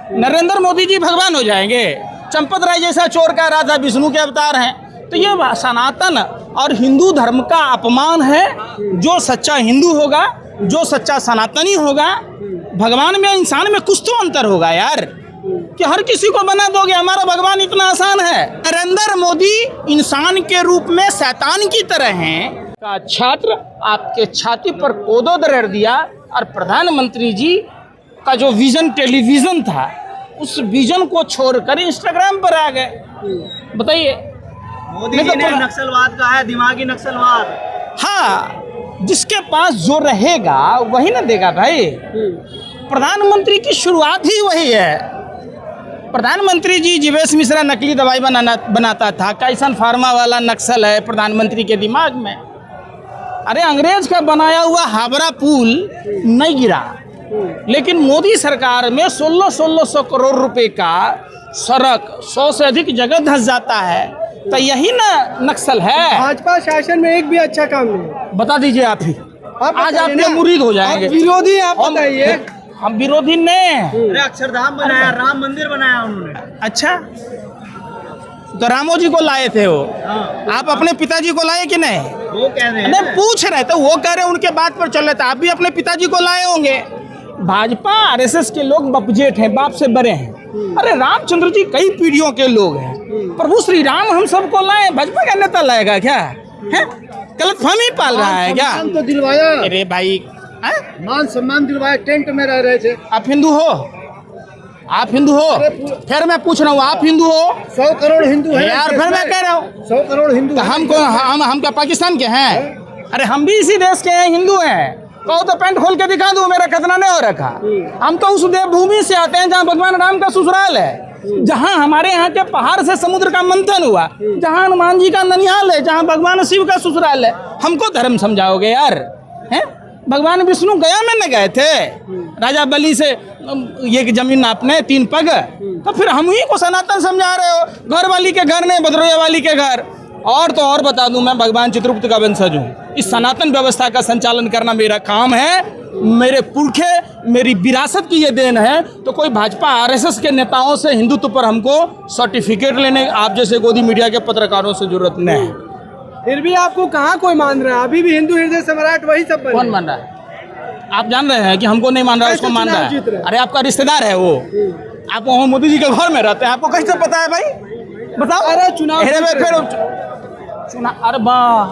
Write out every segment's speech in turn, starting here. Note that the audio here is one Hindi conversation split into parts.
नरेंद्र मोदी जी भगवान हो जाएंगे। चंपत राय जैसा चोर का राजा विष्णु के अवतार हैं। तो ये सनातन और हिंदू धर्म का अपमान है। जो सच्चा हिंदू होगा, जो सच्चा सनातनी होगा, भगवान में इंसान में कुछ तो अंतर होगा यार, कि हर किसी को बना दोगे हमारा भगवान इतना आसान है। नरेंद्र मोदी इंसान के रूप में शैतान की तरह हैं। का छात्र आपके छाती पर कोदो दरड़ दिया और प्रधानमंत्री जी का जो विजन टेलीविजन था, उस विजन को छोड़कर इंस्टाग्राम पर आ गए। बताइए, मोदी जी ने नक्सलवाद कहा है, दिमागी नक्सलवाद। हाँ, जिसके पास जो रहेगा वही ना देगा भाई। प्रधानमंत्री की शुरुआत ही वही है। प्रधानमंत्री जी जीवेश मिश्रा नकली दवाई बनाता था। कैसन फार्मा वाला नक्सल है प्रधानमंत्री के दिमाग में। अरे अंग्रेज का बनाया हुआ हावड़ा पुल नहीं गिरा, लेकिन मोदी सरकार में 1600 करोड़ रुपए का सड़क 100 से अधिक जगह धंस जाता है। तो यही ना नक्सल है। भाजपा शासन में एक भी अच्छा काम नहीं। बता दीजिए आप ही, आज आपके मुरीद हो जाएंगे। विरोधी आप बताइए। हम विरोधी ने अरे अक्षरधाम बनाया, राम मंदिर बनाया उन्होंने। अच्छा, तो रामो जी को लाए थे वो। आप अपने पिताजी को लाए कि नहीं? वो कह रहे हैं, नहीं पूछ रहे थे, वो कह रहे हैं उनके बात पर चल रहे थे। आप भी अपने पिताजी को लाए होंगे। भाजपा आरएसएस के लोग बपजेठ हैं, बाप से बड़े हैं। अरे रामचंद्र जी कई पीढ़ियों के लोग हैं। प्रभु श्री राम हम सबको लाए, भाजपा का नेता लाएगा क्या? है गलतफहमी पाल रहा है क्या? तो दिलवाया। अरे भाई, मान सम्मान दिलवाया, टेंट में रह रहे थे। आप हिंदू हो? आप हिंदू हो? फिर मैं पूछ रहा हूँ, आप हिंदू हो? 100 करोड़ हिंदू हैं यार, फिर मैं कह रहा हूँ 100 करोड़ हिंदू। हम क्या पाकिस्तान के हैं? अरे हम भी इसी देश के हैं, हिंदू हैं। कहो तो पैंट खोल के दिखा दूं, मेरा खतना नहीं हो रखा। हम तो उस देवभूमि से आते हैं जहाँ भगवान राम का ससुराल है, जहाँ हमारे यहाँ के पहाड़ से समुद्र का मंथन हुआ, जहाँ हनुमान जी का ननिहाल है, जहाँ भगवान शिव का ससुराल है। हमको धर्म समझाओगे यार? हैं? भगवान विष्णु गया में न गए थे राजा बलि से ये जमीन नापने 3 पग? तो फिर हम ही को सनातन समझा रहे हो। घर वाली के घर नहीं, भद्रोया वाली के घर। और तो और बता दूं, मैं भगवान चित्रगुप्त का वंशज हूँ। इस सनातन व्यवस्था का संचालन करना मेरा काम है, मेरे पुरखे, मेरी विरासत की ये देन है। तो कोई भाजपा आरएसएस के नेताओं से हिंदुत्व पर हमको सर्टिफिकेट लेने आप जैसे गोदी मीडिया के पत्रकारों से जरूरत नहीं है। फिर भी आपको कहाँ कोई मान रहा है? अभी भी हिंदू हृदय सम्राट वही सब कौन मान रहा है? आप जान रहे हैं कि हमको नहीं मान रहा है, उसको मान रहा है। अरे आपका रिश्तेदार है वो, आप वहाँ मोदी जी के घर में रहते हैं, आपको कैसे पता है भाई? बताओ। अरे चुनाव अरे वाह,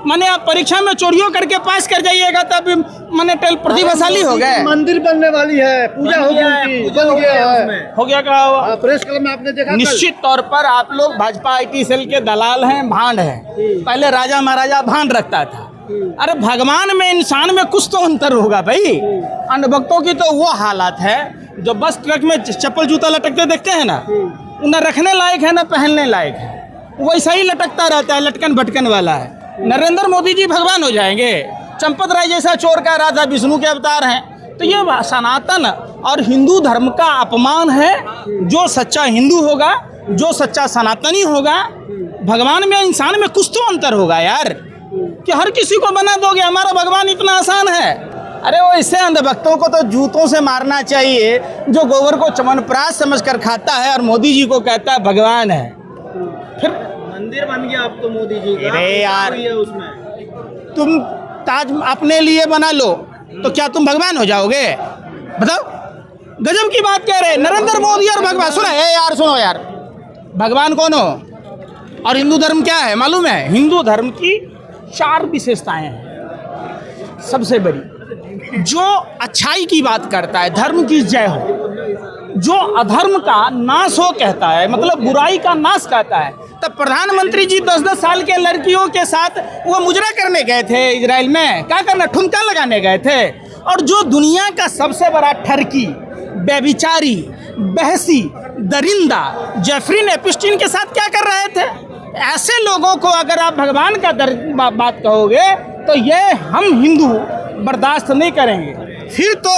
माने आप परीक्षा में चोरियों करके पास कर जाइएगा तब माने प्रतिभाशाली हो गए। मंदिर बनने वाली है, पूजा हो गई, बन गया है। हो गया क्या? प्रेस क्लब में आपने देखा? निश्चित तौर पर आप लोग भाजपा IT सेल के दलाल हैं, भांड हैं। पहले राजा महाराजा भांड रखता था। अरे भगवान में इंसान में कुछ तो अंतर होगा भाई। अंधभक्तों की तो वो हालत है जो बस ट्रक में चप्पल जूता लटकते देखते हैं ना, न रखने लायक है न पहनने लायक है, वैसा ही लटकता रहता है, लटकन भटकन वाला है। नरेंद्र मोदी जी भगवान हो जाएंगे। चंपत राय जैसा चोर का राजा विष्णु के अवतार हैं। तो ये सनातन और हिंदू धर्म का अपमान है। जो सच्चा हिंदू होगा, जो सच्चा सनातनी होगा, भगवान में इंसान में कुछ तो अंतर होगा यार, कि हर किसी को बना दोगे हमारा भगवान इतना आसान है। अरे वो इससे अंधभक्तों को तो जूतों से मारना चाहिए, जो गोबर को चमनप्राश समझकर खाता है और मोदी जी को कहता है भगवान है। फिर मंदिर बन गया अब तो मोदी जी का। अरे यार, उसमें तुम ताज अपने लिए बना लो तो क्या तुम भगवान हो जाओगे? बताओ, गजब की बात कह रहे नरेंद्र मोदी और भगवान। सुनो यार, सुनो यार, भगवान कौन हो और हिंदू धर्म क्या है मालूम है? हिंदू धर्म की 4 विशेषताएं हैं। सबसे बड़ी, जो अच्छाई की बात करता है, धर्म की जय हो, जो अधर्म का नाश हो कहता है, मतलब बुराई का नाश कहता है। तब प्रधानमंत्री जी 10-10 साल के लड़कियों के साथ वो मुजरा करने गए थे इजराइल में, क्या करना, ठुमका लगाने गए थे। और जो दुनिया का सबसे बड़ा ठरकी, व्यभिचारी, बहसी, दरिंदा जेफरी एपिस्टीन के साथ क्या कर रहे थे? ऐसे लोगों को अगर आप भगवान का बात कहोगे तो ये हम हिंदू बर्दाश्त नहीं करेंगे। फिर तो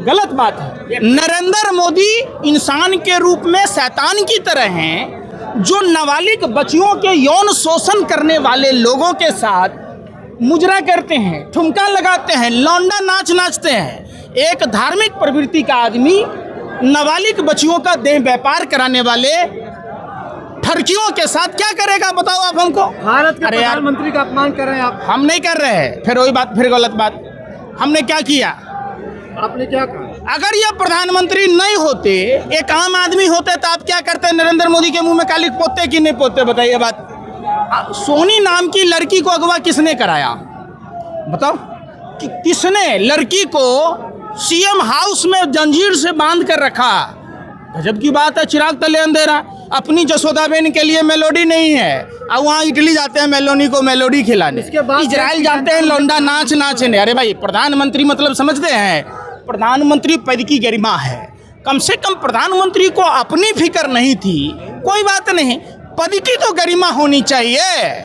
गलत बात है। नरेंद्र मोदी इंसान के रूप में शैतान की तरह हैं, जो नाबालिग बच्चियों के यौन शोषण करने वाले लोगों के साथ मुजरा करते हैं, ठुमका लगाते हैं, लौंडा नाच नाचते हैं। एक धार्मिक प्रवृत्ति का आदमी नाबालिग बच्चियों का देह व्यापार कराने वाले ठरकियों के साथ क्या करेगा बताओ आप हमको। भारत के अरे यार, प्रधानमंत्री का अपमान कर रहे हैं आप। हम नहीं कर रहे हैं, फिर वही बात, फिर गलत बात। हमने क्या किया? आपने क्या कहा? अगर ये प्रधानमंत्री नहीं होते, एक आम आदमी होते, तो आप क्या करते? नरेंद्र मोदी के मुंह में कालिक पोतते कि नहीं पोतते? बताइए बात। सोनी नाम की लड़की को अगवा किसने कराया बताओ? किसने लड़की को सीएम हाउस में जंजीर से बांध कर रखा? गजब की बात है। चिराग तले अंधेरा। अपनी जसोदाबेन के लिए मेलोडी नहीं है, और वहाँ इटली जाते हैं मेलोनी को मेलोडी खिलाने। इजराइल जाते हैं लौंडा नाच नाचने। अरे भाई, प्रधानमंत्री मतलब समझते हैं? प्रधानमंत्री पद की गरिमा है। कम से कम प्रधानमंत्री को अपनी फिक्र नहीं थी। कोई बात नहीं, पद की तो गरिमा होनी चाहिए।